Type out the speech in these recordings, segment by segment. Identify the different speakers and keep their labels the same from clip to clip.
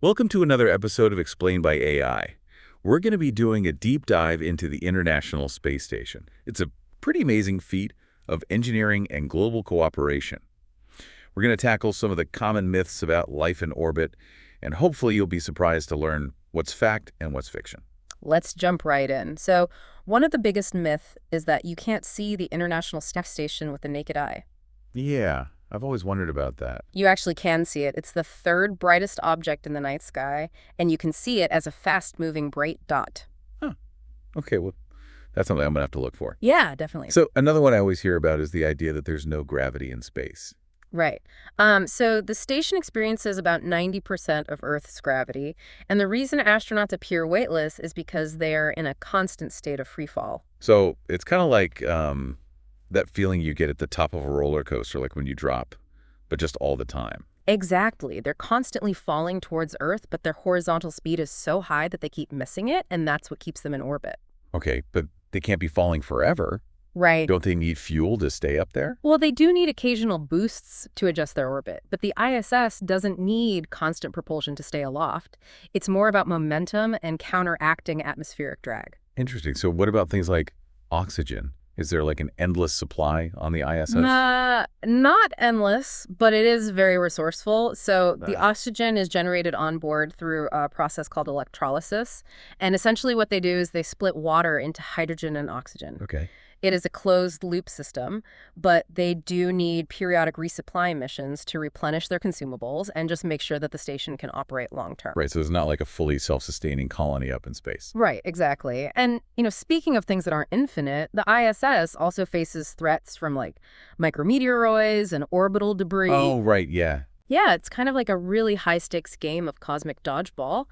Speaker 1: Welcome to another episode of Explained by AI. We're going to be doing a deep dive into the International Space Station. It's a pretty amazing feat of engineering and global cooperation. We're going to tackle some of the common myths about life in orbit, and hopefully you'll be surprised to learn what's fact and what's fiction.
Speaker 2: Let's jump right in. So, one of the biggest myths is that you can't see the International Space Station with the naked eye.
Speaker 1: Yeah, I've always wondered about that.
Speaker 2: You actually can see it. It's the third brightest object in the night sky, and you can see it as a fast-moving bright dot.
Speaker 1: Huh. Okay, well, that's something I'm going to have to look for.
Speaker 2: Yeah, definitely.
Speaker 1: So another one I always hear about is the idea that there's no gravity in space.
Speaker 2: Right. So the station experiences about 90% of Earth's gravity, and the reason astronauts appear weightless is because they are in a constant state of free fall.
Speaker 1: So it's kind of like that feeling you get at the top of a roller coaster, like when you drop, but just all the time.
Speaker 2: Exactly. They're constantly falling towards Earth, but their horizontal speed is so high that they keep missing it, and that's what keeps them in orbit.
Speaker 1: Okay, but they can't be falling forever.
Speaker 2: Right.
Speaker 1: Don't they need fuel to stay up there?
Speaker 2: Well, they do need occasional boosts to adjust their orbit, but the ISS doesn't need constant propulsion to stay aloft. It's more about momentum and counteracting atmospheric drag.
Speaker 1: Interesting. So what about things like oxygen? Is there like an endless supply on the ISS?
Speaker 2: Not endless, but it is very resourceful. So the
Speaker 1: Ah.
Speaker 2: oxygen is generated on board through a process called electrolysis. And essentially what they do is they split water into hydrogen and oxygen.
Speaker 1: Okay.
Speaker 2: It is a closed-loop system, but they do need periodic resupply missions to replenish their consumables and just make sure that the station can operate long-term.
Speaker 1: Right, so it's not like a fully self-sustaining colony up in space.
Speaker 2: Right, exactly. And, speaking of things that aren't infinite, the ISS also faces threats from, like, micrometeoroids and orbital debris.
Speaker 1: Oh, right, yeah.
Speaker 2: Yeah, it's kind of like a really high-stakes game of cosmic dodgeball.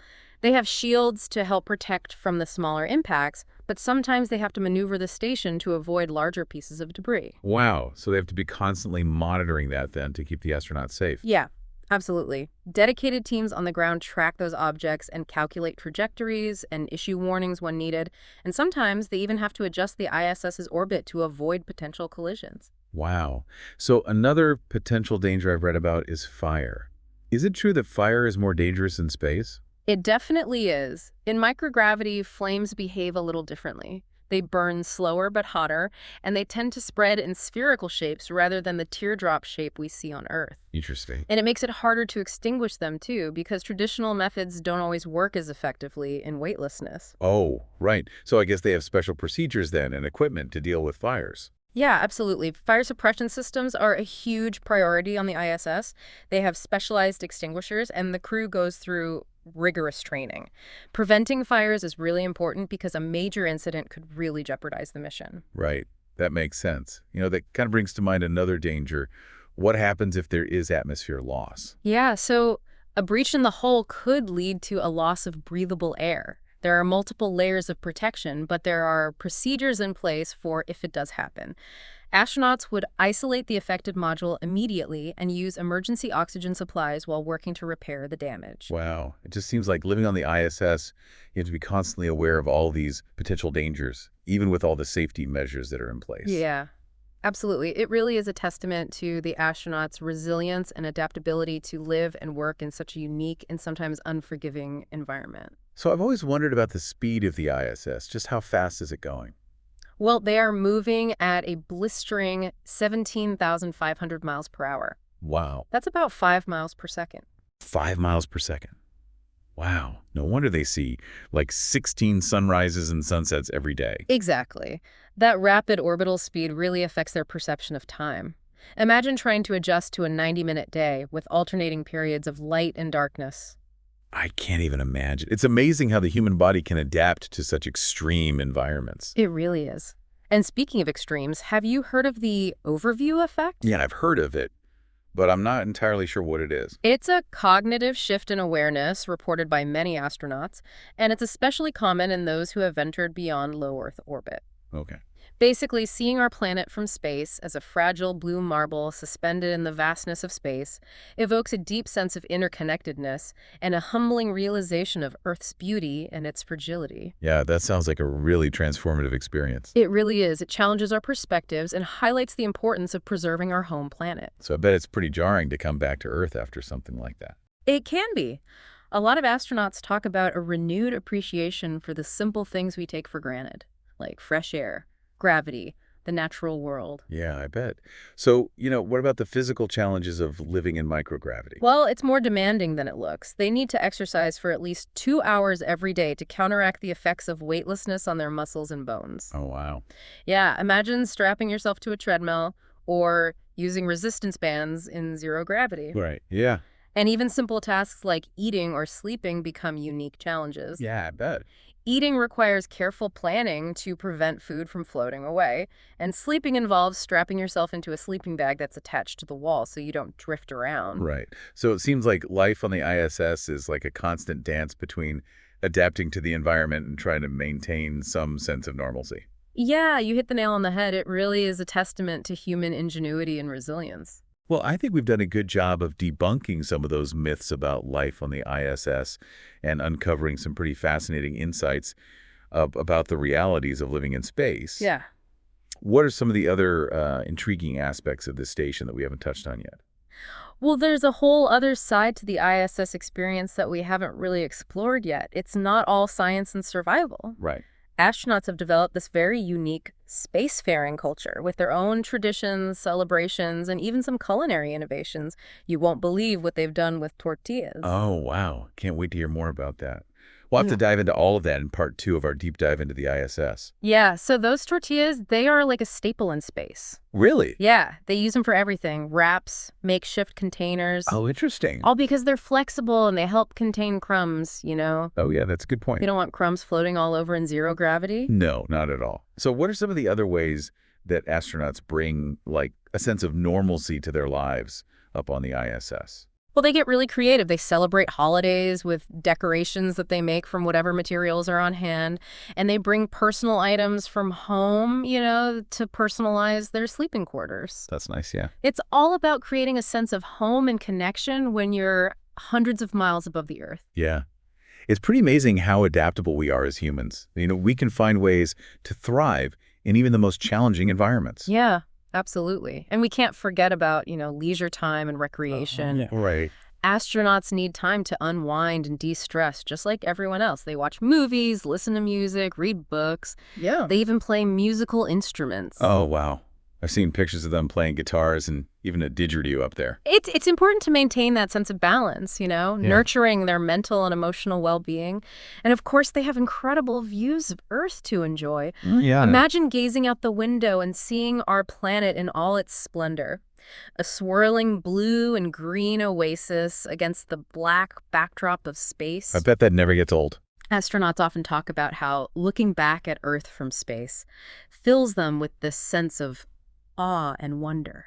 Speaker 2: They have shields to help protect from the smaller impacts, but sometimes they have to maneuver the station to avoid larger pieces of debris.
Speaker 1: Wow, so they have to be constantly monitoring that then to keep the astronauts safe.
Speaker 2: Yeah, absolutely. Dedicated teams on the ground track those objects and calculate trajectories and issue warnings when needed, and sometimes they even have to adjust the ISS's orbit to avoid potential collisions.
Speaker 1: Wow. So another potential danger I've read about is fire. Is it true that fire is more dangerous in space?
Speaker 2: It definitely is. In microgravity, flames behave a little differently. They burn slower but hotter, and they tend to spread in spherical shapes rather than the teardrop shape we see on Earth.
Speaker 1: Interesting.
Speaker 2: And it makes it harder to extinguish them, too, because traditional methods don't always work as effectively in weightlessness.
Speaker 1: Oh, right. So I guess they have special procedures then and equipment to deal with fires.
Speaker 2: Yeah, absolutely. Fire suppression systems are a huge priority on the ISS. They have specialized extinguishers, and the crew goes through rigorous training. Preventing fires is really important because a major incident could really jeopardize the mission.
Speaker 1: Right. That makes sense. That kind of brings to mind another danger. What happens if there is atmosphere loss?
Speaker 2: Yeah, so a breach in the hull could lead to a loss of breathable air. There are multiple layers of protection, but there are procedures in place for if it does happen. Astronauts would isolate the affected module immediately and use emergency oxygen supplies while working to repair the damage.
Speaker 1: Wow. It just seems like living on the ISS, you have to be constantly aware of all these potential dangers, even with all the safety measures that are in place.
Speaker 2: Yeah, absolutely. It really is a testament to the astronauts' resilience and adaptability to live and work in such a unique and sometimes unforgiving environment.
Speaker 1: So I've always wondered about the speed of the ISS. Just how fast is it going?
Speaker 2: Well, they are moving at a blistering 17,500 miles per hour.
Speaker 1: Wow.
Speaker 2: That's about 5 miles per second.
Speaker 1: 5 miles per second. Wow. No wonder they see like 16 sunrises and sunsets every day.
Speaker 2: Exactly. That rapid orbital speed really affects their perception of time. Imagine trying to adjust to a 90-minute day with alternating periods of light and darkness.
Speaker 1: I can't even imagine. It's amazing how the human body can adapt to such extreme environments.
Speaker 2: It really is. And speaking of extremes, have you heard of the overview effect?
Speaker 1: Yeah, I've heard of it, but I'm not entirely sure what it is.
Speaker 2: It's a cognitive shift in awareness reported by many astronauts, and it's especially common in those who have ventured beyond low Earth orbit.
Speaker 1: Okay.
Speaker 2: Basically, seeing our planet from space as a fragile blue marble suspended in the vastness of space evokes a deep sense of interconnectedness and a humbling realization of Earth's beauty and its fragility.
Speaker 1: Yeah, that sounds like a really transformative experience.
Speaker 2: It really is. It challenges our perspectives and highlights the importance of preserving our home planet.
Speaker 1: So I bet it's pretty jarring to come back to Earth after something like that.
Speaker 2: It can be. A lot of astronauts talk about a renewed appreciation for the simple things we take for granted, like fresh air, gravity, the natural world.
Speaker 1: Yeah, I bet. So, what about the physical challenges of living in microgravity?
Speaker 2: Well, it's more demanding than it looks. They need to exercise for at least 2 hours every day to counteract the effects of weightlessness on their muscles and bones.
Speaker 1: Oh, wow.
Speaker 2: Yeah, imagine strapping yourself to a treadmill or using resistance bands in zero gravity.
Speaker 1: Right. Yeah.
Speaker 2: And even simple tasks like eating or sleeping become unique challenges.
Speaker 1: Yeah, I bet.
Speaker 2: Eating requires careful planning to prevent food from floating away, and sleeping involves strapping yourself into a sleeping bag that's attached to the wall so you don't drift around.
Speaker 1: Right. So it seems like life on the ISS is like a constant dance between adapting to the environment and trying to maintain some sense of normalcy.
Speaker 2: Yeah, you hit the nail on the head. It really is a testament to human ingenuity and resilience.
Speaker 1: Well, I think we've done a good job of debunking some of those myths about life on the ISS and uncovering some pretty fascinating insights about the realities of living in space.
Speaker 2: Yeah.
Speaker 1: What are some of the other intriguing aspects of this station that we haven't touched on yet?
Speaker 2: Well, there's a whole other side to the ISS experience that we haven't really explored yet. It's not all science and survival.
Speaker 1: Right.
Speaker 2: Astronauts have developed this very unique spacefaring culture with their own traditions, celebrations, and even some culinary innovations. You won't believe what they've done with tortillas.
Speaker 1: Oh, wow. Can't wait to hear more about that. We'll have to dive into all of that in part 2 of our deep dive into the ISS.
Speaker 2: Yeah, so those tortillas, they are like a staple in space.
Speaker 1: Really?
Speaker 2: Yeah, they use them for everything. Wraps, makeshift containers.
Speaker 1: Oh, interesting.
Speaker 2: All because they're flexible and they help contain crumbs.
Speaker 1: Oh, yeah, that's a good point.
Speaker 2: You don't want crumbs floating all over in zero gravity.
Speaker 1: No, not at all. So what are some of the other ways that astronauts bring, like, a sense of normalcy to their lives up on the ISS?
Speaker 2: Well, they get really creative. They celebrate holidays with decorations that they make from whatever materials are on hand. And they bring personal items from home, to personalize their sleeping quarters.
Speaker 1: That's nice, yeah.
Speaker 2: It's all about creating a sense of home and connection when you're hundreds of miles above the Earth.
Speaker 1: Yeah. It's pretty amazing how adaptable we are as humans. We can find ways to thrive in even the most challenging environments.
Speaker 2: Yeah, absolutely. And we can't forget about, leisure time and recreation.
Speaker 1: Yeah. Right.
Speaker 2: Astronauts need time to unwind and de-stress, just like everyone else. They watch movies, listen to music, read books.
Speaker 1: Yeah.
Speaker 2: They even play musical instruments.
Speaker 1: Oh, wow. I've seen pictures of them playing guitars and even a didgeridoo up there.
Speaker 2: It's important to maintain that sense of balance, nurturing their mental and emotional well-being. And of course, they have incredible views of Earth to enjoy.
Speaker 1: Yeah.
Speaker 2: Imagine gazing out the window and seeing our planet in all its splendor. A swirling blue and green oasis against the black backdrop of space.
Speaker 1: I bet that never gets old.
Speaker 2: Astronauts often talk about how looking back at Earth from space fills them with this sense of awe and wonder.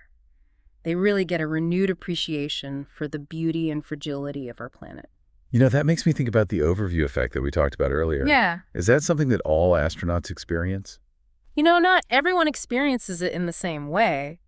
Speaker 2: They really get a renewed appreciation for the beauty and fragility of our planet.
Speaker 1: That makes me think about the overview effect that we talked about earlier.
Speaker 2: Yeah.
Speaker 1: Is that something that all astronauts experience?
Speaker 2: Not everyone experiences it in the same way,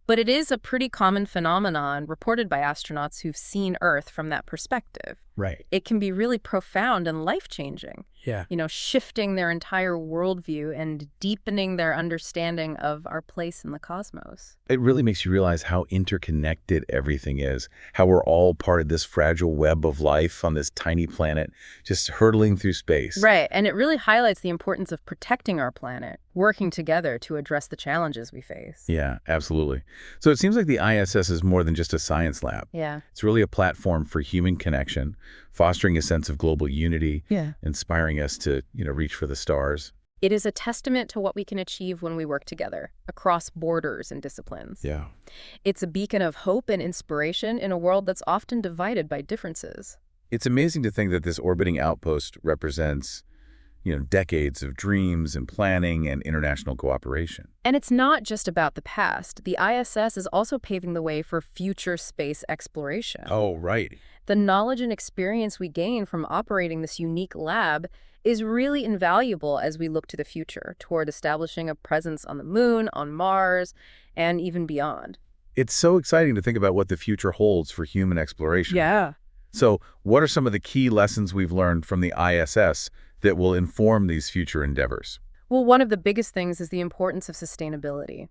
Speaker 2: but it is a pretty common phenomenon reported by astronauts who've seen Earth from that perspective.
Speaker 1: Right.
Speaker 2: It can be really profound and life-changing.
Speaker 1: Yeah.
Speaker 2: Shifting their entire worldview and deepening their understanding of our place in the cosmos.
Speaker 1: It really makes you realize how interconnected everything is, how we're all part of this fragile web of life on this tiny planet, just hurtling through space.
Speaker 2: Right, and it really highlights the importance of protecting our planet, working together to address the challenges we face.
Speaker 1: Yeah, absolutely. So it seems like the ISS is more than just a science lab.
Speaker 2: Yeah.
Speaker 1: It's really a platform for human connection, fostering a sense of global unity, inspiring us to, reach for the stars.
Speaker 2: It is a testament to what we can achieve when we work together, across borders and disciplines.
Speaker 1: Yeah.
Speaker 2: It's a beacon of hope and inspiration in a world that's often divided by differences.
Speaker 1: It's amazing to think that this orbiting outpost represents, decades of dreams and planning and international cooperation.
Speaker 2: And it's not just about the past. The ISS is also paving the way for future space exploration.
Speaker 1: Oh, right.
Speaker 2: The knowledge and experience we gain from operating this unique lab is really invaluable as we look to the future, toward establishing a presence on the moon, on Mars, and even beyond.
Speaker 1: It's so exciting to think about what the future holds for human exploration.
Speaker 2: Yeah.
Speaker 1: So what are some of the key lessons we've learned from the ISS that will inform these future endeavors?
Speaker 2: Well, one of the biggest things is the importance of sustainability.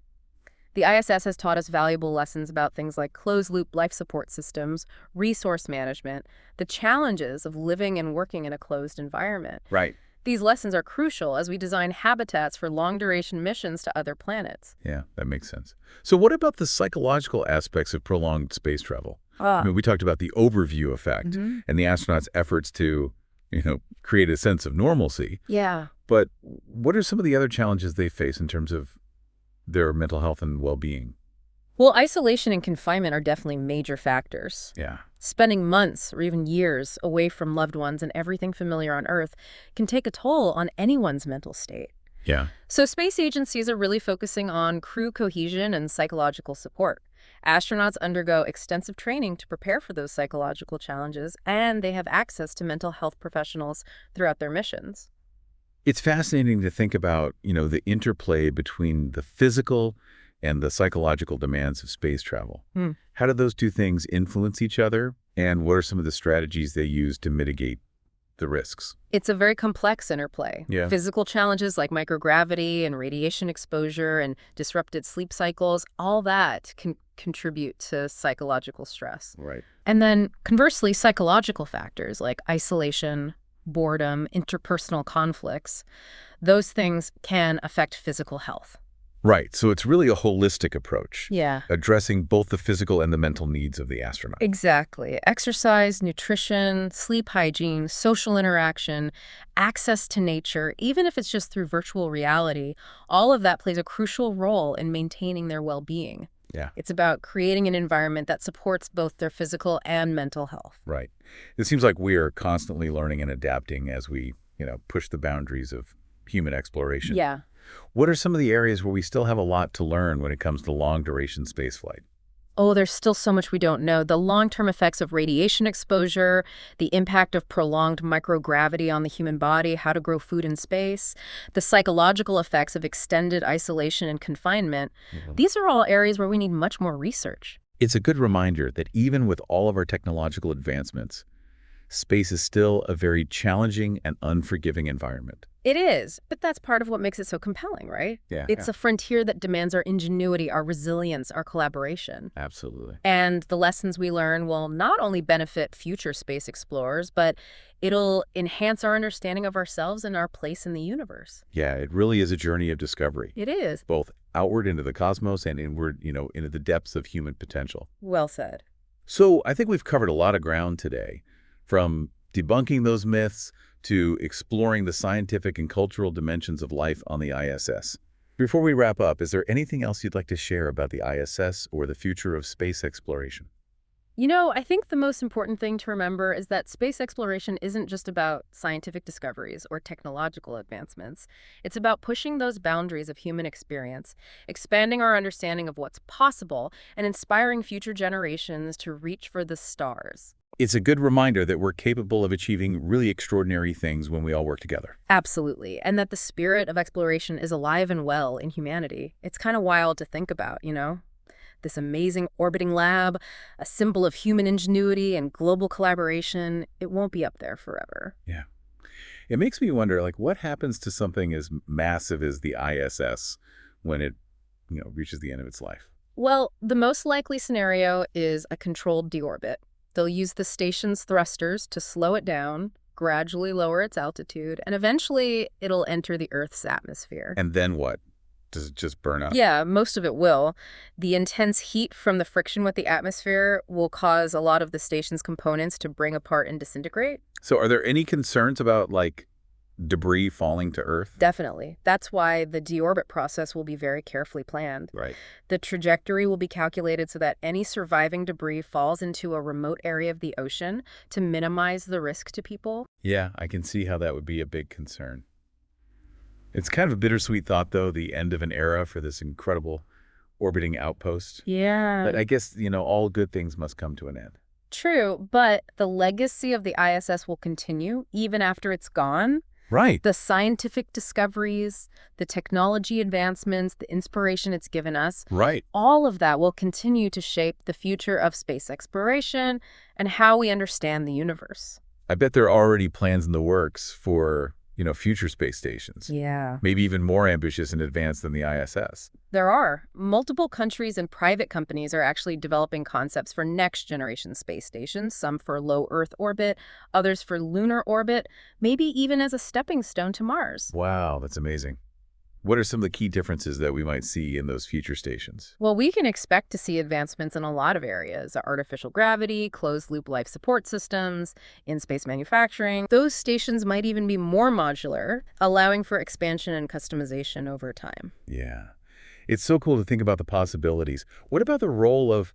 Speaker 2: The ISS has taught us valuable lessons about things like closed-loop life support systems, resource management, the challenges of living and working in a closed environment.
Speaker 1: Right.
Speaker 2: These lessons are crucial as we design habitats for long-duration missions to other planets.
Speaker 1: Yeah, that makes sense. So what about the psychological aspects of prolonged space travel? I mean, we talked about the overview effect and the astronauts' efforts to, create a sense of normalcy.
Speaker 2: Yeah.
Speaker 1: But what are some of the other challenges they face in terms of their mental health and well-being?
Speaker 2: Well, isolation and confinement are definitely major factors.
Speaker 1: Yeah.
Speaker 2: Spending months or even years away from loved ones and everything familiar on Earth can take a toll on anyone's mental state.
Speaker 1: Yeah.
Speaker 2: So space agencies are really focusing on crew cohesion and psychological support. Astronauts undergo extensive training to prepare for those psychological challenges, and they have access to mental health professionals throughout their missions.
Speaker 1: It's fascinating to think about, the interplay between the physical and the psychological demands of space travel. How do those two things influence each other, and what are some of the strategies they use to mitigate the risks?
Speaker 2: It's a very complex interplay.
Speaker 1: Yeah.
Speaker 2: Physical challenges like microgravity and radiation exposure and disrupted sleep cycles, all that can contribute to psychological stress.
Speaker 1: Right.
Speaker 2: And then conversely, psychological factors like isolation, boredom, interpersonal conflicts, those things can affect physical health.
Speaker 1: Right. So it's really a holistic approach,
Speaker 2: Yeah.
Speaker 1: addressing both the physical and the mental needs of the astronaut.
Speaker 2: Exactly. Exercise, nutrition, sleep hygiene, social interaction, access to nature, even if it's just through virtual reality, all of that plays a crucial role in maintaining their well-being.
Speaker 1: Yeah.
Speaker 2: It's about creating an environment that supports both their physical and mental health.
Speaker 1: Right. It seems like we are constantly learning and adapting as we, push the boundaries of human exploration.
Speaker 2: Yeah.
Speaker 1: What are some of the areas where we still have a lot to learn when it comes to long-duration spaceflight?
Speaker 2: Oh, there's still so much we don't know. The long-term effects of radiation exposure, the impact of prolonged microgravity on the human body, how to grow food in space, the psychological effects of extended isolation and confinement. These are all areas where we need much more research.
Speaker 1: It's a good reminder that even with all of our technological advancements, space is still a very challenging and unforgiving environment.
Speaker 2: It is, but that's part of what makes it so compelling, right?
Speaker 1: Yeah.
Speaker 2: It's a frontier that demands our ingenuity, our resilience, our collaboration.
Speaker 1: Absolutely.
Speaker 2: And the lessons we learn will not only benefit future space explorers, but it'll enhance our understanding of ourselves and our place in the universe.
Speaker 1: Yeah, it really is a journey of discovery,
Speaker 2: It is.
Speaker 1: both outward into the cosmos and inward, into the depths of human potential.
Speaker 2: Well said.
Speaker 1: So I think we've covered a lot of ground today, from debunking those myths to exploring the scientific and cultural dimensions of life on the ISS. Before we wrap up, is there anything else you'd like to share about the ISS or the future of space exploration?
Speaker 2: I think the most important thing to remember is that space exploration isn't just about scientific discoveries or technological advancements. It's about pushing those boundaries of human experience, expanding our understanding of what's possible, and inspiring future generations to reach for the stars.
Speaker 1: It's a good reminder that we're capable of achieving really extraordinary things when we all work together.
Speaker 2: Absolutely. And that the spirit of exploration is alive and well in humanity. It's kind of wild to think about, This amazing orbiting lab, a symbol of human ingenuity and global collaboration, it won't be up there forever.
Speaker 1: Yeah. It makes me wonder, what happens to something as massive as the ISS when it, reaches the end of its life?
Speaker 2: Well, the most likely scenario is a controlled deorbit. They'll use the station's thrusters to slow it down, gradually lower its altitude, and eventually it'll enter the Earth's atmosphere.
Speaker 1: And then what? Does it just burn up?
Speaker 2: Yeah, most of it will. The intense heat from the friction with the atmosphere will cause a lot of the station's components to break apart and disintegrate.
Speaker 1: So are there any concerns about, debris falling to Earth?
Speaker 2: Definitely. That's why the deorbit process will be very carefully planned.
Speaker 1: Right.
Speaker 2: The trajectory will be calculated so that any surviving debris falls into a remote area of the ocean to minimize the risk to people.
Speaker 1: Yeah, I can see how that would be a big concern. It's kind of a bittersweet thought, though, the end of an era for this incredible orbiting outpost.
Speaker 2: Yeah.
Speaker 1: But I guess, all good things must come to an end.
Speaker 2: True, but the legacy of the ISS will continue even after it's gone.
Speaker 1: Right.
Speaker 2: The scientific discoveries, the technology advancements, the inspiration it's given us,
Speaker 1: Right.
Speaker 2: all of that will continue to shape the future of space exploration and how we understand the universe.
Speaker 1: I bet there are already plans in the works for, future space stations.
Speaker 2: Yeah.
Speaker 1: Maybe even more ambitious and advanced than the ISS.
Speaker 2: There are. Multiple countries and private companies are actually developing concepts for next-generation space stations, some for low Earth orbit, others for lunar orbit, maybe even as a stepping stone to Mars.
Speaker 1: Wow, that's amazing. What are some of the key differences that we might see in those future stations?
Speaker 2: Well, we can expect to see advancements in a lot of areas: artificial gravity, closed-loop life support systems, in-space manufacturing. Those stations might even be more modular, allowing for expansion and customization over time.
Speaker 1: Yeah. It's so cool to think about the possibilities. What about the role of,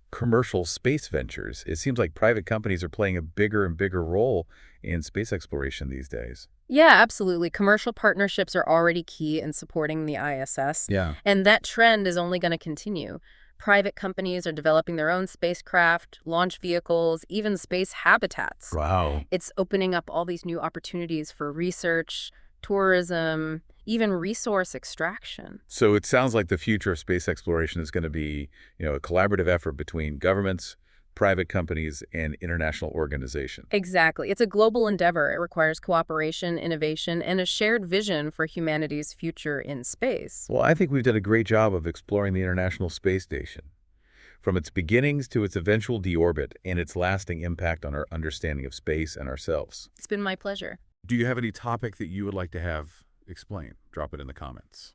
Speaker 1: commercial space ventures? It seems like private companies are playing a bigger and bigger role in space exploration these days.
Speaker 2: Yeah, absolutely. Commercial partnerships are already key in supporting the ISS,
Speaker 1: Yeah.
Speaker 2: and that trend is only going to continue. Private companies are developing their own spacecraft, launch vehicles, even space habitats.
Speaker 1: Wow.
Speaker 2: It's opening up all these new opportunities for research, tourism, even resource extraction.
Speaker 1: So it sounds like the future of space exploration is going to be, a collaborative effort between governments, private companies, and international organizations.
Speaker 2: Exactly. It's a global endeavor. It requires cooperation, innovation, and a shared vision for humanity's future in space.
Speaker 1: Well, I think we've done a great job of exploring the International Space Station, from its beginnings to its eventual deorbit and its lasting impact on our understanding of space and ourselves.
Speaker 2: It's been my pleasure.
Speaker 1: Do you have any topic that you would like to have explained? Drop it in the comments.